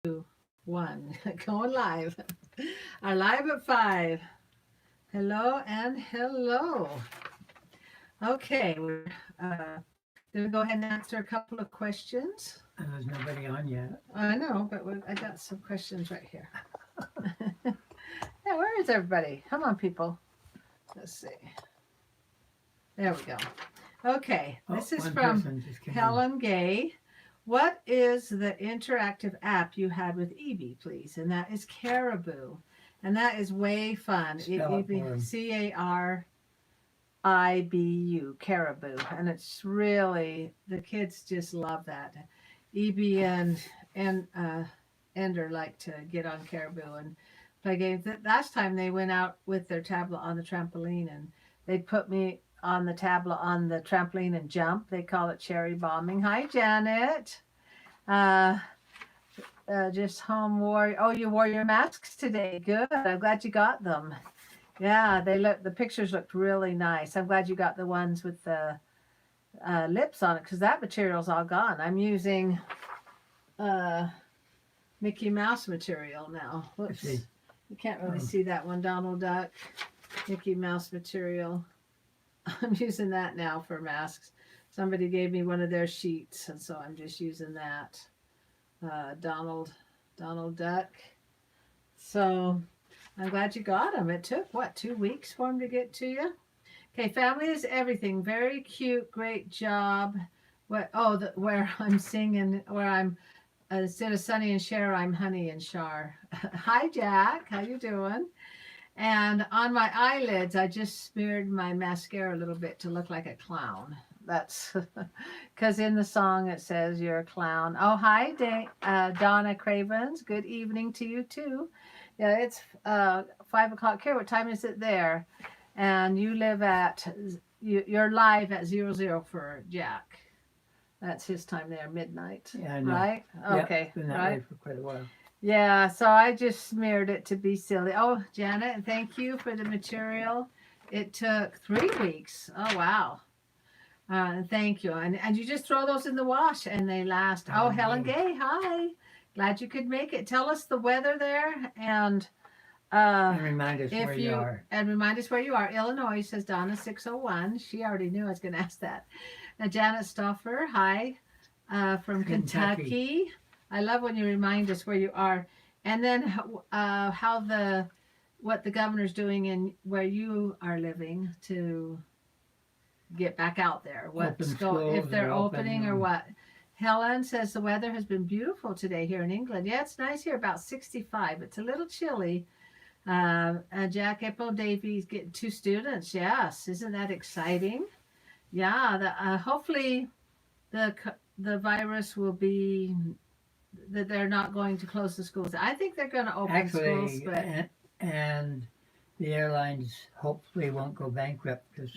1. Going live. Our live at 5. Hello and hello. Okay, we're going to go ahead and answer a couple of questions. And there's nobody on yet. I know, but I got some questions right here. Yeah, where is everybody? Come on, people. Let's see. There we go. Okay, this is one from person just came in. Helen Gay. What is the interactive app you had with EB, please? And that is Caribou. And that is way fun. Spell it for 'em. Caribu, Caribou. And it's really, the kids just love that. EB and Ender like to get on Caribou and play games. Last time they went out with their tablet on the trampoline and they'd put me on the tablet on the trampoline and jump. They call it cherry bombing. Hi, Janet. Just home wore. Oh, you wore your masks today. Good. I'm glad you got them. Yeah, the pictures looked really nice. I'm glad you got the ones with the lips on it because that material's all gone. I'm using Mickey Mouse material now. Whoops. You can't really see that one. Donald Duck, Mickey Mouse material. I'm using that now for masks. Somebody gave me one of their sheets, and so I'm just using that. Donald Duck. So I'm glad you got them. It took, 2 weeks for them to get to you? Okay, family is everything. Very cute. Great job. Where I'm singing, where I'm, instead of Sunny and Cher, I'm Honey and Char. Hi, Jack. How you doing? And on my eyelids, I just smeared my mascara a little bit to look like a clown. That's because in the song it says you're a clown. Oh, hi, Donna Cravens. Good evening to you, too. Yeah, it's 5 o'clock here. What time is it there? And you live you're live at 00 for Jack. That's his time there, midnight. Yeah, I know. Right? Okay. Been that way for quite a while. Yeah, so I just smeared it to be silly. Oh, Janet, thank you for the material. It took 3 weeks. Oh, wow. Thank you. And you just throw those in the wash and they last. Oh, Helen Gay, hi. Glad you could make it. Tell us the weather there and remind us where you are. And remind us where you are. Illinois, says Donna 601. She already knew I was going to ask that. Janet Stoffer, hi. From Kentucky. I love when you remind us where you are. And then what the governor's doing and where you are living to get back out there. If they're opening or what. Helen says the weather has been beautiful today here in England. Yeah, it's nice here, about 65. It's a little chilly. Jack April Davey's getting 2 students. Yes, isn't that exciting? Yeah, hopefully the virus will be that they're not going to close the schools. I think they're going to open schools, but and the airlines hopefully won't go bankrupt because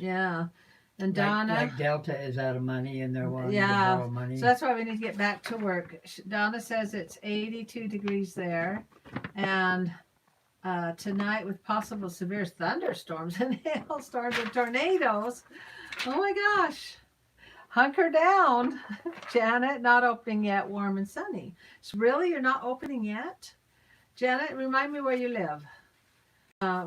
and Donna, like Delta is out of money and they're wanting to borrow money. So that's why we need to get back to work. Donna says it's 82 degrees there, and tonight with possible severe thunderstorms and hailstorms and tornadoes. Oh my gosh. Hunker down. Janet, not opening yet, warm and sunny. So really, you're not opening yet? Janet, remind me where you live.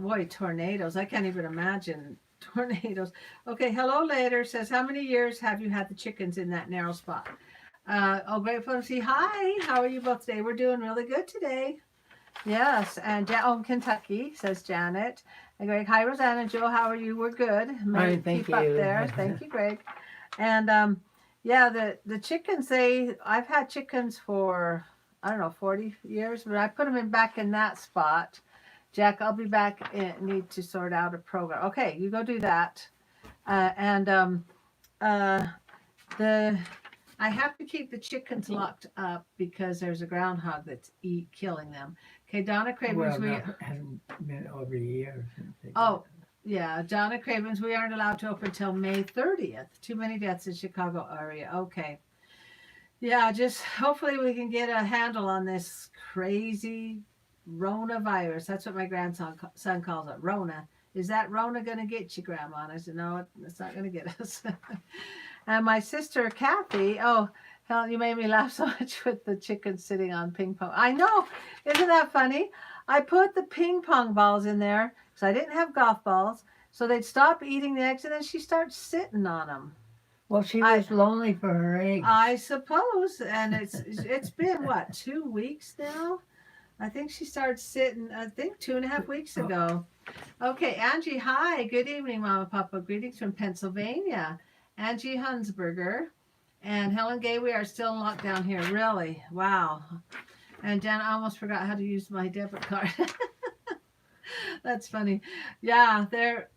Boy, tornadoes. I can't even imagine tornadoes. Okay, hello later. Says, how many years have you had the chickens in that narrow spot? Grateful to see. Hi, how are you both today? We're doing really good today. Yes, and Kentucky, says Janet. And Greg, hi, Rosanna and Joe, how are you? We're good. Hi, thank keep up you. there. Thank you, Greg. And the chickens, I've had chickens for, I don't know, 40 years, but I put them back in that spot. Jack, I'll be back and need to sort out a program. Okay, you go do that. I have to keep the chickens locked up because there's a groundhog that's killing them. Okay, Donna Cravens. Hasn't been over a year. Yeah, Donna Cravens, we aren't allowed to open until May 30th. Too many deaths in Chicago area. Okay. Yeah, just hopefully we can get a handle on this crazy Rona virus. That's what my grandson calls it, Rona. Is that Rona going to get you, Grandma? And I said, no, it's not going to get us. And my sister, Kathy, Helen, you made me laugh so much with the chicken sitting on ping pong. I know. Isn't that funny? I put the ping pong balls in there because I didn't have golf balls. So they'd stop eating the eggs and then she starts sitting on them. Well, she was lonely for her eggs. I suppose. And it's been, what, 2 weeks now? I think she started sitting, 2.5 weeks ago. Okay, Angie, hi. Good evening, Mama Papa. Greetings from Pennsylvania. Angie Hunsberger. And Helen Gay, we are still in lockdown here. Really? Wow. And Jen, I almost forgot how to use my debit card. That's funny. Yeah, they're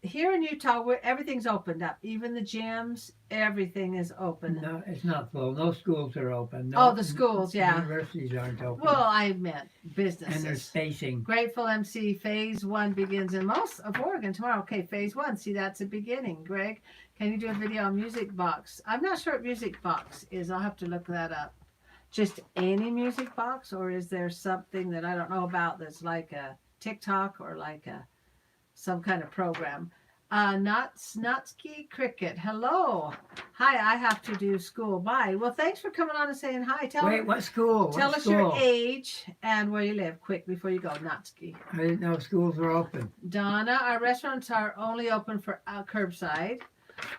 here in Utah where everything's opened up. Even the gyms, everything is open. No, it's not full. No schools are open. No, the schools, yeah. Universities aren't open. Well, I meant businesses. And they're spacing. Grateful MC Phase 1 begins in most of Oregon tomorrow. Okay, Phase 1. See, that's a beginning. Greg, can you do a video on Music Box? I'm not sure what Music Box is. I'll have to look that up. Just any music box, or is there something that I don't know about that's like a TikTok or like some kind of program? Notsky Cricket. Hello. Hi, I have to do school. Bye. Well, thanks for coming on and saying hi. Wait, what school? Tell us your age and where you live quick before you go, Notsky. I didn't know schools were open. Donna, our restaurants are only open for curbside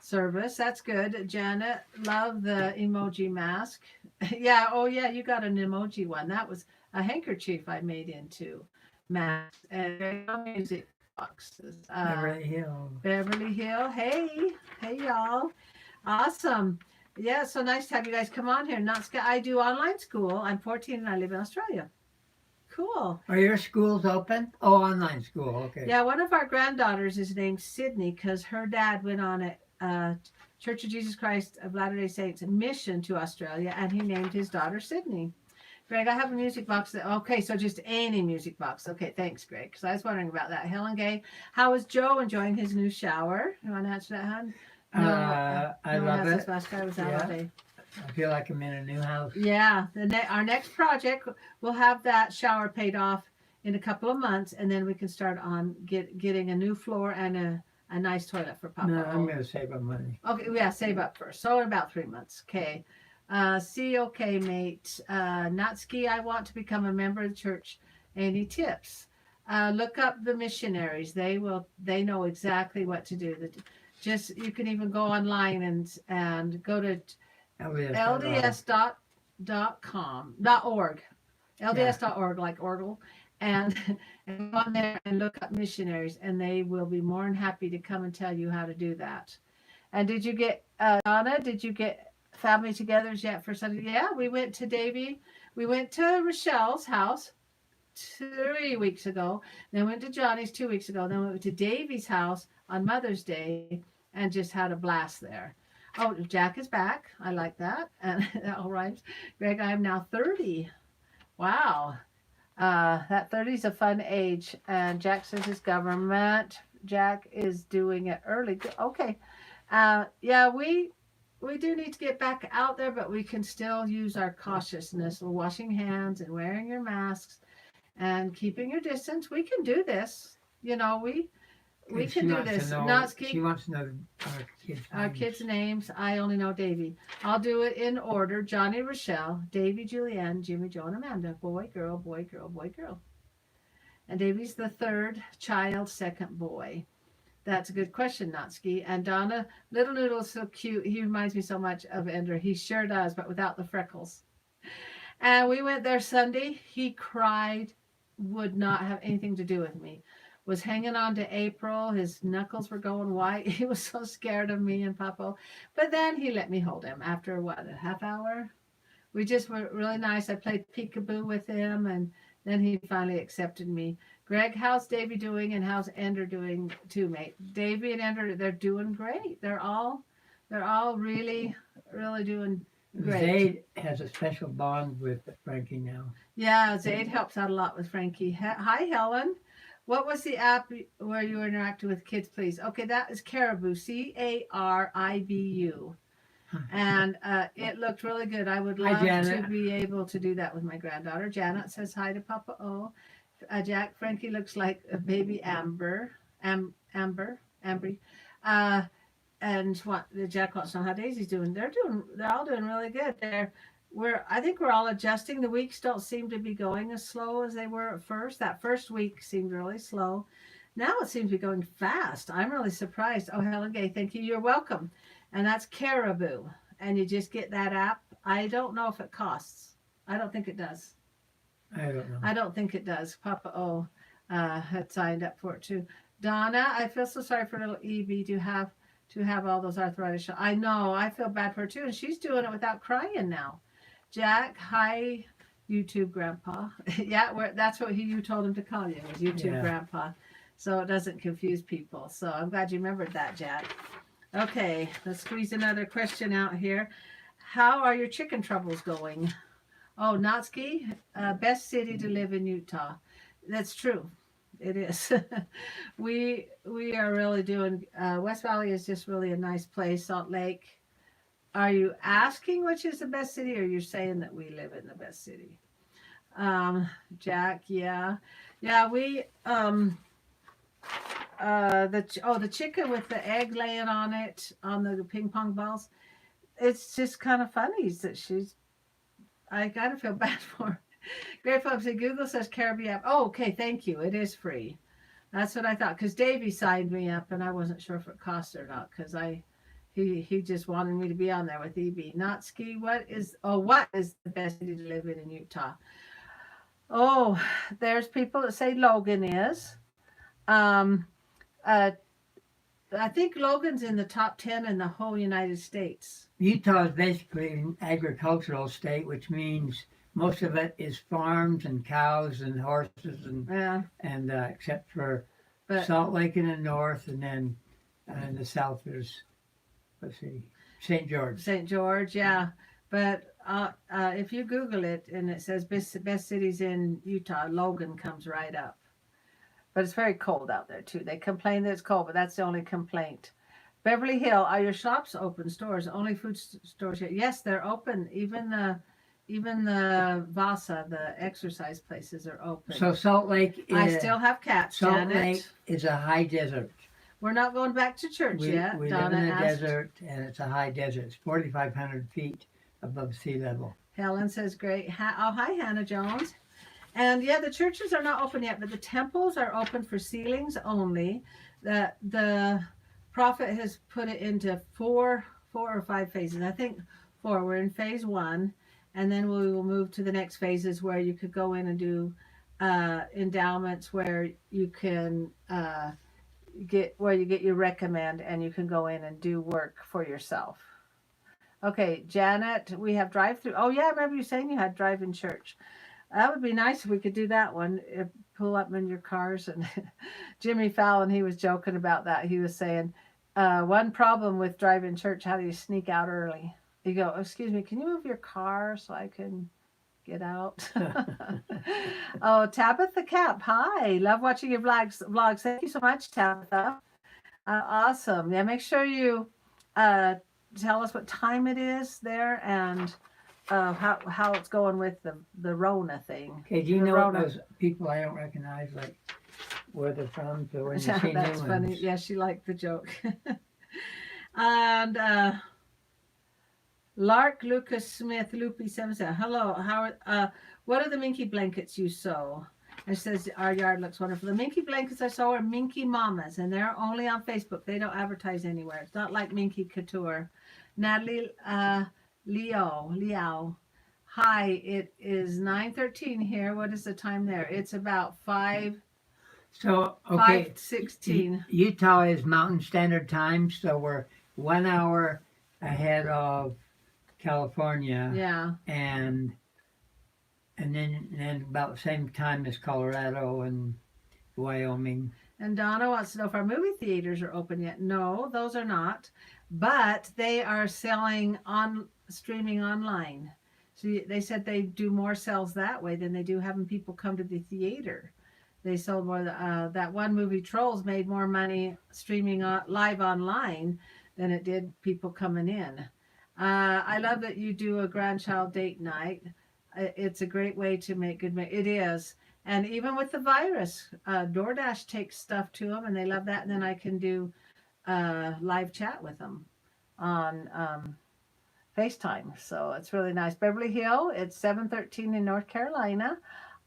service. That's good. Janet, love the emoji mask. Yeah, oh yeah, you got an emoji one. That was a handkerchief I made into mask. And music boxes. Beverly Hills. Beverly Hill. Hey y'all. Awesome. Yeah, so nice to have you guys come on here. I do online school. I'm 14 and I live in Australia. Cool. Are your schools open? Oh, online school. Okay. Yeah, one of our granddaughters is named Sydney because her dad went on a Church of Jesus Christ of Latter-day Saints mission to Australia, and he named his daughter Sydney. Greg, I have a music box. Okay, so just any music box. Okay, thanks, Greg, because I was wondering about that. Helen Gay, how is Joe enjoying his new shower? You want to answer that, hon? No, I love it. This last guy was out all day. I feel like I'm in a new house. Yeah, our next project, we'll have that shower paid off in a couple of months, and then we can start on getting a new floor and a nice toilet for Papa. No, I'm going to save up money. Okay, yeah, save up first. So in about 3 months. Okay. Okay, mate. Natsuki, I want to become a member of the church. Any tips? Look up the missionaries. They know exactly what to do. You can even go online and go to LDS.org. LDS.org, like Orgill. And go on there and look up missionaries, and they will be more than happy to come and tell you how to do that. And did you get, Donna, did you get family togethers yet for Sunday? Yeah, we went to Davey. We went to Rochelle's house 3 weeks ago. Then went to Johnny's 2 weeks ago. Then we went to Davey's house on Mother's Day and just had a blast there. Oh, Jack is back. I like that. And that all rhymes. Greg, I am now 30. Wow. That 30 is a fun age. And Jack says his government. Jack is doing it early. Okay. Yeah, we do need to get back out there, but we can still use our cautiousness. We're washing hands and wearing your masks and keeping your distance. We can do this. You know, we can do this. She wants to know our kids' names. I only know Davey. I'll do it in order. Johnny, Rochelle, Davey, Julianne, Jimmy, Joe, and Amanda. Boy, girl, boy, girl, boy, girl. And Davey's the third child, second boy. That's a good question, Natsuki. And Donna, Little Noodle's so cute. He reminds me so much of Ender. He sure does, but without the freckles. And we went there Sunday. He cried, would not have anything to do with me. Was hanging on to April. His knuckles were going white. He was so scared of me and Papa. But then he let me hold him after, a half hour? We just were really nice. I played peekaboo with him, and then he finally accepted me. Greg, how's Davey doing, and how's Ender doing too, mate? Davey and Ender, they're doing great. They're all really, really doing great. Zaid has a special bond with Frankie now. Yeah, Zaid helps out a lot with Frankie. Hi, Helen. What was the app where you interacted with kids, please? Okay, that is Caribou, Caribu. And it looked really good. I would love to be able to do that with my granddaughter. Janet says hi to Papa O. Jack, Frankie looks like a baby Ambry. and Jack wants to know how Daisy's doing. They're all doing really good. I think we're all adjusting. The weeks don't seem to be going as slow as they were at first. That first week seemed really slow. Now it seems to be going fast. I'm really surprised. Oh, Helen Gay, thank you. You're welcome. And that's Caribou. And you just get that app. I don't know if it costs. I don't think it does. I don't know. I don't think it does. Papa O had signed up for it too. Donna, I feel so sorry for little Evie to have all those arthritis. I know. I feel bad for her too. And she's doing it without crying now. Jack, hi, YouTube Grandpa. Yeah, that's what you told him to call you, was YouTube Grandpa. So it doesn't confuse people. So I'm glad you remembered that, Jack. Okay, let's squeeze another question out here. How are your chicken troubles going? Oh, Natsuki, best city to live in Utah. That's true. It is. we are really doing, West Valley is just really a nice place. Salt Lake. Are you asking which is the best city, or you're saying that we live in the best city? Jack, yeah. We, the chicken with the egg laying on it, on the ping pong balls. It's just kind of funny that I kind of feel bad for her. Great folks, Google says Caribbean app. Oh, okay, thank you. It is free. That's what I thought, because Davey signed me up, and I wasn't sure if it cost or not, because he just wanted me to be on there with EB. Natsuki, what is the best city to live in Utah? Oh, there's people that say Logan is. I think Logan's in the top 10 in the whole United States. Utah is basically an agricultural state, which means most of it is farms and cows and horses and except for Salt Lake in the north, and then in the south there's, let's see, St. George. St. George, yeah. But if you Google it and it says best cities in Utah, Logan comes right up. But it's very cold out there too. They complain that it's cold, but that's the only complaint. Beverly Hill, are your shops open? Stores, only food stores here? Yes, they're open. Even the Vasa, the exercise places, are open. So Salt Lake I still have cats, Salt Janet. Lake is a high desert. We're not going back to church yet. We Donna live in a asked. desert, and it's a high desert. It's 4,500 feet above sea level. Helen says, great. Hi, Hannah Jones. And yeah, the churches are not open yet, but the temples are open for sealings only. The prophet has put it into four or five phases. I think 4. We're in phase 1, and then we will move to the next phases where you could go in and do endowments, where you can get your recommend, and you can go in and do work for yourself. Okay, Janet, we have drive-through. Oh yeah, I remember you saying you had drive-in church. That would be nice if we could do that one. Pull up in your cars. And Jimmy Fallon, he was joking about that. He was saying, one problem with driving church, how do you sneak out early? You go, excuse me, can you move your car so I can get out? Oh, Tabitha Cap, hi. Love watching your vlogs. Thank you so much, Tabitha. Awesome. Yeah, make sure you tell us what time it is there, and how it's going with the Rona thing. Okay, do you know what those people I don't recognize, like where they're from? So when you see That's new funny. ones. Yeah, she liked the joke. And Lark Lucas Smith Loopy 77. Hello, what are the minky blankets you sew? And it says our yard looks wonderful. The minky blankets I sew are Minky Mamas, and they're only on Facebook. They don't advertise anywhere. It's not like Minky Couture. Natalie Liao. Hi, it is 9:13 here. What is the time there? It's about 5. So, okay, 5:16. Utah is Mountain Standard Time, so we're 1 hour ahead of California. Yeah. And then about the same time as Colorado and Wyoming. And Donna wants to know if our movie theaters are open yet. No, those are not. But they are selling streaming online. So they said they do more sales that way than they do having people come to the theater. They sold more. That one movie, Trolls, made more money streaming live online than it did people coming in. I love that you do a grandchild date night. It's a great way to make good. It is. And even with the virus, DoorDash takes stuff to them, and they love that. And then I can do live chat with them on FaceTime. So it's really nice. Beverly Hill, it's 713 in North Carolina.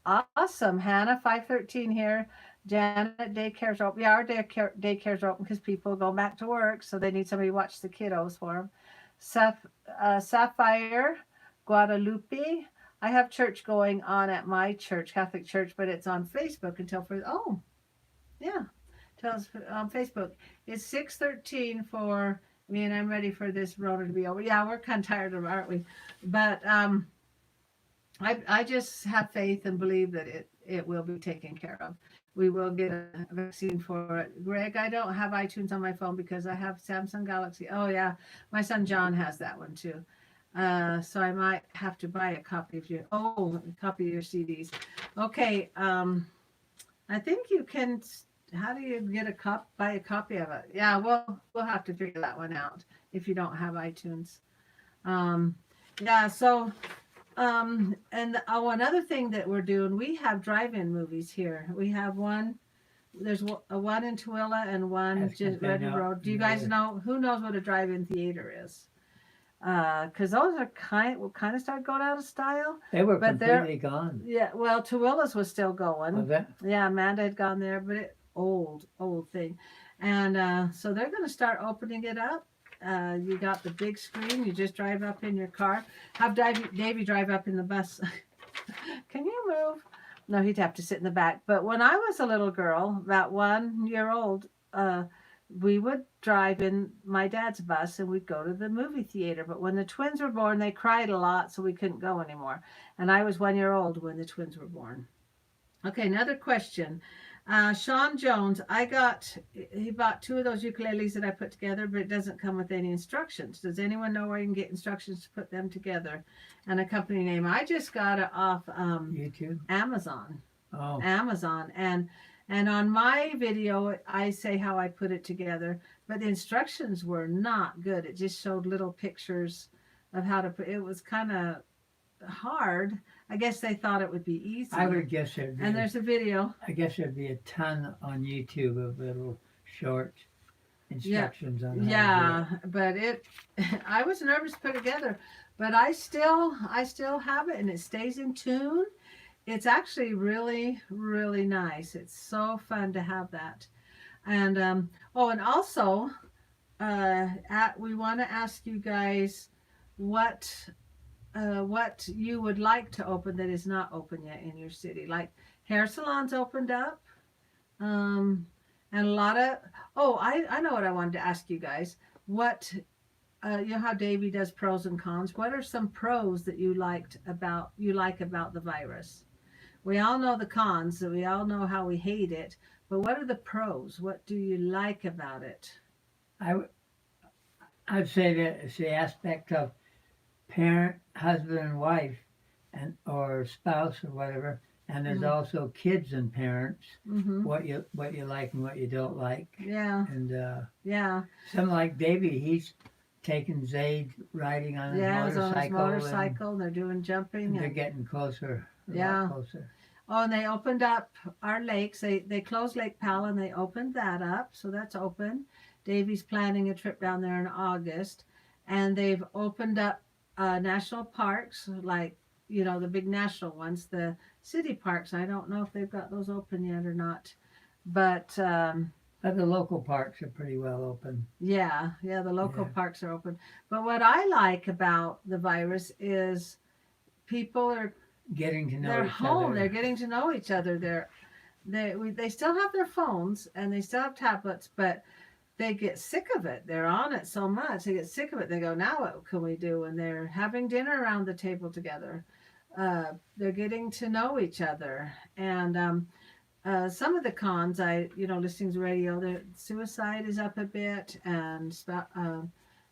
Awesome. Hannah, 513 here. Janet, daycare's open. Yeah, our daycare's open because people go back to work, so they need somebody to watch the kiddos for them. Sapphire, Guadalupe. I have church going on at my church, Catholic church, but it's on Facebook until for, oh, yeah, tell us on Facebook. It's 6:13 for me, and I'm ready for this Rona to be over. Yeah, we're kind of tired of it, aren't we? But I just have faith and believe that it will be taken care of. We will get a vaccine for it. Greg, I don't have iTunes on my phone because I have Samsung Galaxy. Oh yeah, my son John has that one too. So I might have to buy a copy of your CDs. Okay, I think you can. How do you get buy a copy of it? Yeah, we'll have to figure that one out if you don't have iTunes. Yeah, so and another thing that we're doing, we have drive-in movies here. We have one. There's one in Tooele and one just Redwood Road. Do you guys know? Who knows what a drive-in theater is? Because those are will kind of start going out of style. They were completely gone. Yeah, well, Tooele's was still going. Was it? Yeah, Amanda had gone there, but old thing. And so they're going to start opening it up. You got the big screen. You just drive up in your car. Have Davey drive up in the bus. Can you move? No, he'd have to sit in the back. But when I was a little girl, about 1 year old, we would drive in my dad's bus and we'd go to the movie theater. But when the twins were born, they cried a lot, so we couldn't go anymore. And I was 1 year old when the twins were born. Okay, another question. Sean Jones, he bought 2 of those ukuleles that I put together, but it doesn't come with any instructions. Does anyone know where you can get instructions to put them together? And a company name. I just got it off YouTube, Amazon. Oh, Amazon. And on my video, I say how I put it together, but the instructions were not good. It just showed little pictures of how to put it. Was kind of hard. I guess they thought it would be easy. I would guess there'd be. And there's a video. I guess there'd be a ton on YouTube of little short instructions on how to do it. But I was nervous to put it together, but I still have it and it stays in tune. It's actually really, really nice. It's so fun to have that. And and also we want to ask you guys what you would like to open that is not open yet in your city. Like hair salons opened up, and a lot of I know what I wanted to ask you guys. What you know how Davey does pros and cons. What are some pros that you like about the virus? We all know the cons, so we all know how we hate it. But what are the pros? What do you like about it? I'd say that it's the aspect of parent, husband and wife, and or spouse or whatever, and there's also kids and parents. What you like and what you don't like. Yeah. And yeah. Something like Davey, he's taking Zayd riding on his motorcycle. And they're doing jumping. And they're getting closer. A lot closer. Oh, and they opened up our lakes. They closed Lake Powell and they opened that up, so that's open. Davey's planning a trip down there in August, and they've opened up national parks, like the big national ones. The city parks, I don't know if they've got those open yet or not, but the local parks are pretty well open. Yeah, the local parks are open. But what I like about the virus is people are getting to know they're each home. other. They're getting to know each other. They still have their phones and they still have tablets, but they get sick of it. They're on it so much. They get sick of it. They go, now what can we do? And they're having dinner around the table together. They're getting to know each other. And some of the cons, listings radio, the suicide is up a bit, and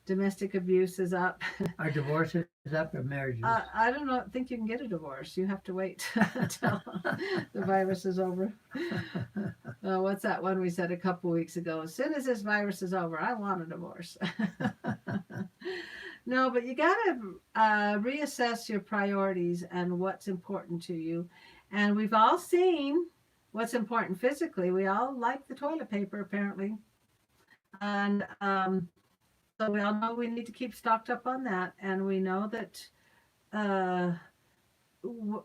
domestic abuse is up. Are divorces up or marriages? I don't think you can get a divorce. You have to wait until the virus is over. What's that one we said a couple weeks ago? As soon as this virus is over, I want a divorce. No, but you got to reassess your priorities and what's important to you. And we've all seen what's important physically. We all like the toilet paper, apparently. And so we all know we need to keep stocked up on that. And we know that uh,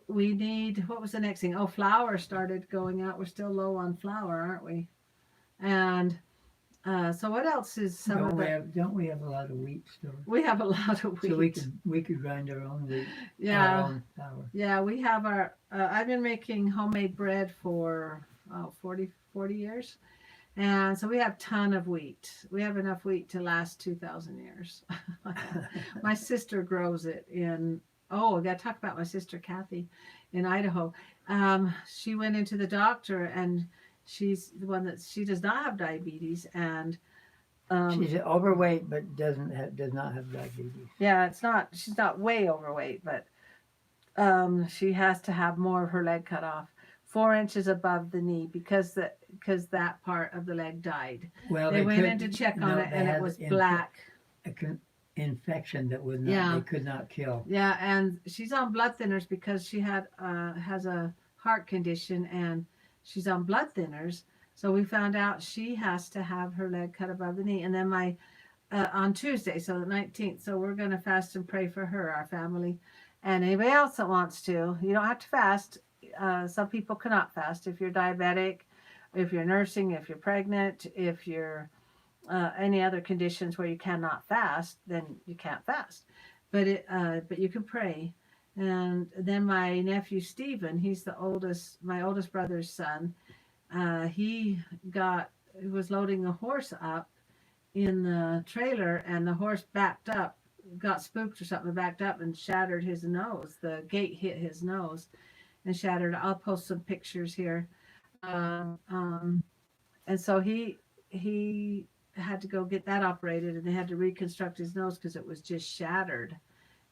we need, what was the next thing? Oh, flour started going out. We're still low on flour, aren't we? And so what else is some of the... Don't we have a lot of wheat still? We have a lot of wheat. So we could grind our own wheat, yeah, our own flour. Yeah, we have our, I've been making homemade bread for 40 years. And so we have a ton of wheat. We have enough wheat to last 2,000 years. My sister grows it in, I got to talk about my sister Kathy in Idaho. She went into the doctor, and she's the one that, she does not have diabetes, and she's overweight but does not have diabetes. Yeah, she's not way overweight, but she has to have more of her leg cut off, 4 inches above the knee, because that part of the leg died. Well, they went in to check on it, and it was black. Infection that would not, they could not kill. Yeah, and she's on blood thinners because she has a heart condition, and she's on blood thinners. So we found out she has to have her leg cut above the knee. And then on Tuesday, so the 19th, so we're going to fast and pray for her, our family, and anybody else that wants to. You don't have to fast. Some people cannot fast. If you're diabetic, if you're nursing, if you're pregnant, if you're any other conditions where you cannot fast, then you can't fast. But you can pray. And then my nephew Stephen, he's my oldest brother's son. He was loading a horse up in the trailer, and the horse backed up, got spooked or something, backed up and shattered his nose. The gate hit his nose and shattered. I'll post some pictures here. And so he had to go get that operated, and they had to reconstruct his nose because it was just shattered.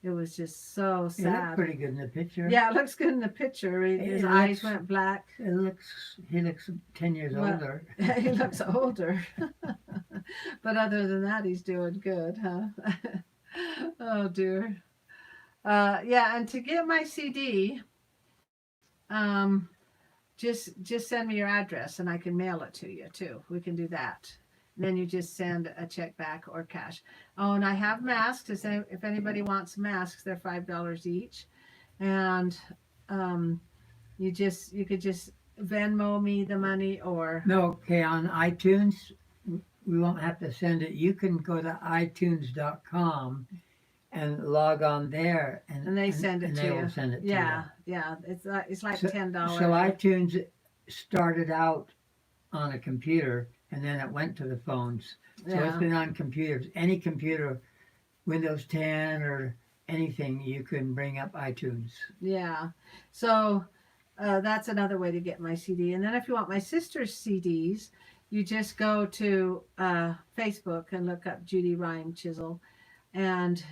It was just so sad. It looked pretty good in the picture. Yeah, it looks good in the picture. His eyes went black. He looks 10 years older. He looks older. But other than that, he's doing good, huh? Oh, dear. Yeah, and to get my CD, just send me your address, and I can mail it to you, too. We can do that. And then you just send a check back or cash. Oh, and I have masks. If anybody wants masks, they're $5 each. And you could just Venmo me the money, or... No, okay, on iTunes, we won't have to send it. You can go to iTunes.com and log on there, and they send it to you. They will send it to you. Yeah. It's like $10. So iTunes started out on a computer, and then it went to the phones. So it's been on computers. Any computer, Windows 10 or anything, you can bring up iTunes. Yeah. So that's another way to get my CD. And then if you want my sister's CDs, you just go to Facebook and look up Judy Rhyme Chisel, and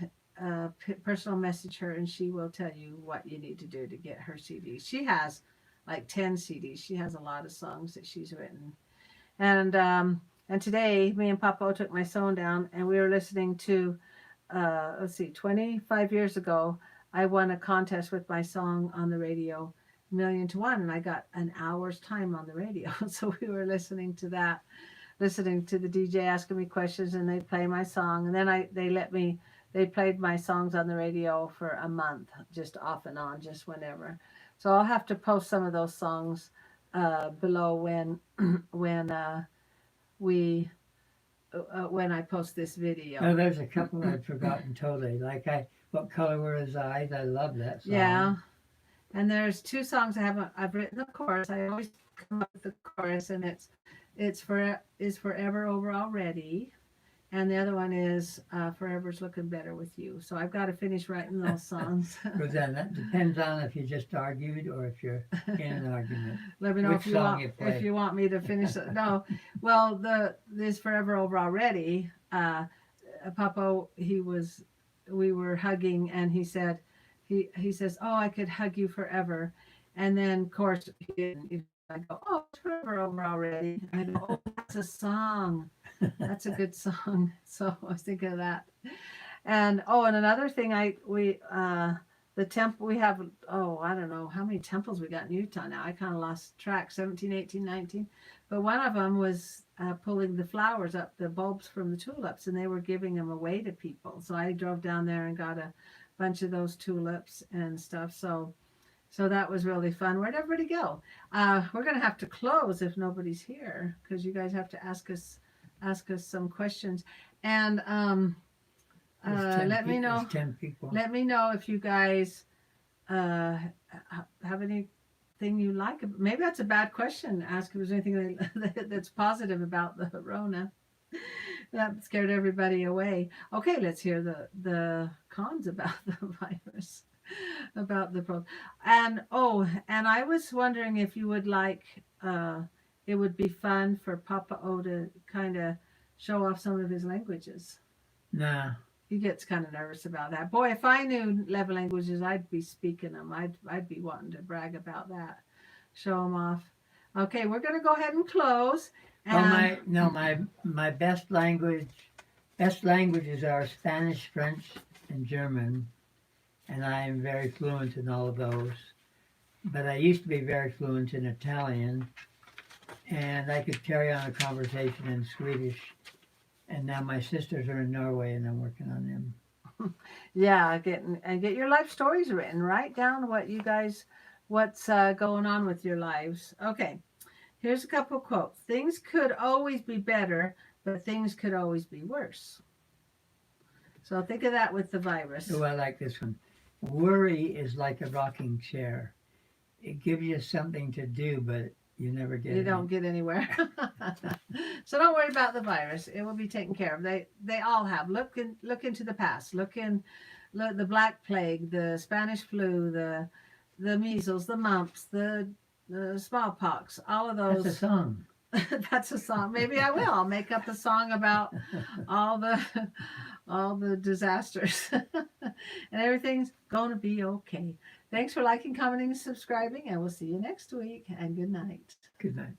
personal message her, and she will tell you what you need to do to get her CDs. She has like 10 CDs. She has a lot of songs that she's written. And today, me and Papa O took my phone down, and we were listening to, 25 years ago, I won a contest with my song on the radio, 1,000,000 to 1, and I got an hour's time on the radio. So we were listening to that, listening to the DJ asking me questions, and they'd play my song. And then they played my songs on the radio for a month, just off and on, just whenever. So I'll have to post some of those songs below when I post this video. No, there's a couple I'd forgotten totally. Like What Color Were His Eyes? I love that song. Yeah. And there's 2 songs I've written the chorus. I always come up with the chorus, and is Forever Over Already. And the other one is Forever's Looking Better With You. So I've got to finish writing those songs. Because then that depends on if you just argued or if you're in an argument. Let me know if you want me to finish it. No, well, this Forever Over Already. Papa, we were hugging, and he said, he says, "Oh, I could hug you forever," and then of course he didn't. I go, "Oh, it's Forever Over Already." I go, "Oh, that's a song. That's a good song." So I was thinking of that. And and another thing the temple we have, oh, I don't know how many temples we got in Utah now. I kind of lost track, 17, 18, 19. But one of them was pulling the flowers up, the bulbs from the tulips, and they were giving them away to people. So I drove down there and got a bunch of those tulips and stuff. So that was really fun. Where'd everybody go? We're going to have to close if nobody's here, because you guys have to ask us some questions. And let me know. 10 people. Let me know if you guys have anything you like. Maybe that's a bad question. Ask if there's anything that's positive about the Rona. That scared everybody away. Okay, let's hear the cons about the virus, about the problem. And I was wondering if you would like. It would be fun for Papa O to kind of show off some of his languages. Nah. He gets kind of nervous about that. Boy, if I knew 11 languages, I'd be speaking them. I'd be wanting to brag about that, show them off. Okay, we're going to go ahead and close. And my best languages are Spanish, French, and German, and I am very fluent in all of those. But I used to be very fluent in Italian, and I could carry on a conversation in Swedish. And now my sisters are in Norway, and I'm working on them. Yeah, get your life stories written. Write down what's going on with your lives. Okay, here's a couple quotes. Things could always be better, but things could always be worse. So think of that with the virus. Oh, I like this one. Worry is like a rocking chair. It gives you something to do, but you never get. You don't get anywhere. So don't worry about the virus. It will be taken care of. They all have. Look into the past. Look the Black Plague, the Spanish flu, the measles, the mumps, the smallpox. All of those. That's a song. That's a song. Maybe I will. I'll make up a song about all the disasters, and everything's gonna be okay. Thanks for liking, commenting, and subscribing, and we'll see you next week. And good night. Good night.